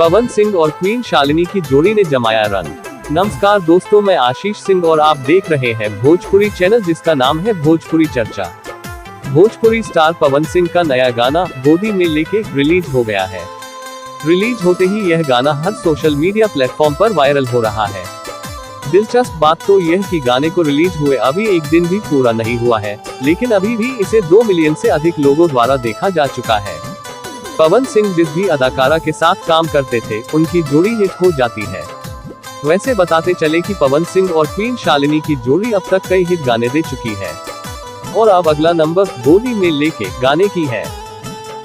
पवन सिंह और क्वीन शालिनी की जोड़ी ने जमाया रन। नमस्कार दोस्तों, मैं आशीष सिंह और आप देख रहे हैं भोजपुरी चैनल जिसका नाम है भोजपुरी चर्चा। भोजपुरी स्टार पवन सिंह का नया गाना गोदी में लेके रिलीज हो गया है। रिलीज होते ही यह गाना हर सोशल मीडिया प्लेटफॉर्म पर वायरल हो रहा है। दिलचस्प बात तो यह कि गाने को रिलीज हुए अभी एक दिन भी पूरा नहीं हुआ है, लेकिन अभी भी इसे 2 मिलियन से अधिक लोगों द्वारा देखा जा चुका है। पवन सिंह जिस भी अदाकारा के साथ काम करते थे उनकी जोड़ी हिट हो जाती है। वैसे बताते चले कि पवन सिंह और क्वीन शालिनी की जोड़ी अब तक कई हिट गाने दे चुकी है और अब अगला नंबर गोदी में लेके गाने की है।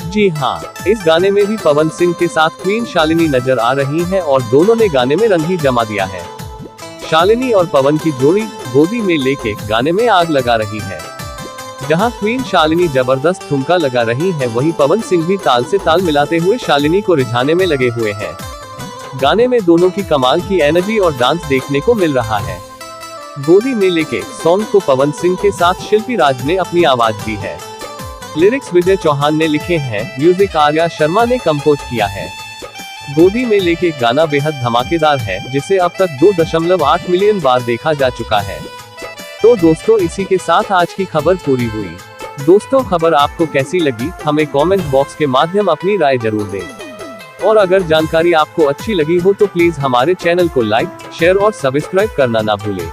जी हाँ, इस गाने में भी पवन सिंह के साथ क्वीन शालिनी नजर आ रही है और दोनों ने गाने में रंग ही जमा दिया है। शालिनी और पवन की जोड़ी गोदी में लेके गाने में आग लगा रही है। जहां क्वीन शालिनी जबरदस्त ठुमका लगा रही है, वहीं पवन सिंह भी ताल से ताल मिलाते हुए शालिनी को रिझाने में लगे हुए हैं। गाने में दोनों की कमाल की एनर्जी और डांस देखने को मिल रहा है। गोदी में लेके सॉन्ग को पवन सिंह के साथ शिल्पी राज ने अपनी आवाज दी है। लिरिक्स विजय चौहान ने लिखे हैं, म्यूजिक आर्या शर्मा ने कंपोज किया है। गोदी में लेके गाना बेहद धमाकेदार है, जिसे अब तक 2.8 मिलियन बार देखा जा चुका है। तो दोस्तों, इसी के साथ आज की खबर पूरी हुई। दोस्तों, खबर आपको कैसी लगी हमें कमेंट बॉक्स के माध्यम अपनी राय जरूर दें। और अगर जानकारी आपको अच्छी लगी हो तो प्लीज हमारे चैनल को लाइक, शेयर और सब्सक्राइब करना ना भूलें।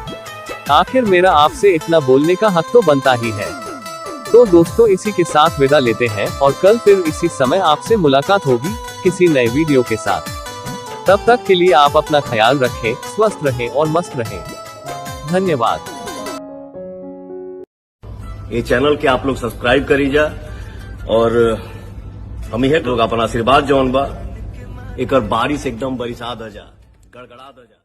आखिर मेरा आपसे इतना बोलने का हक तो बनता ही है। तो दोस्तों, इसी के साथ विदा लेते हैं और कल फिर इसी समय आपसे मुलाकात होगी किसी नए वीडियो के साथ। तब तक के लिए आप अपना ख्याल रखें, स्वस्थ रहें और मस्त रहें। धन्यवाद। ये चैनल के आप लोग सब्सक्राइब करीजा और हम ही लोग अपना आशीर्वाद जौन बा एक बारिश एकदम बरसा द जा, गड़गड़ा द जा।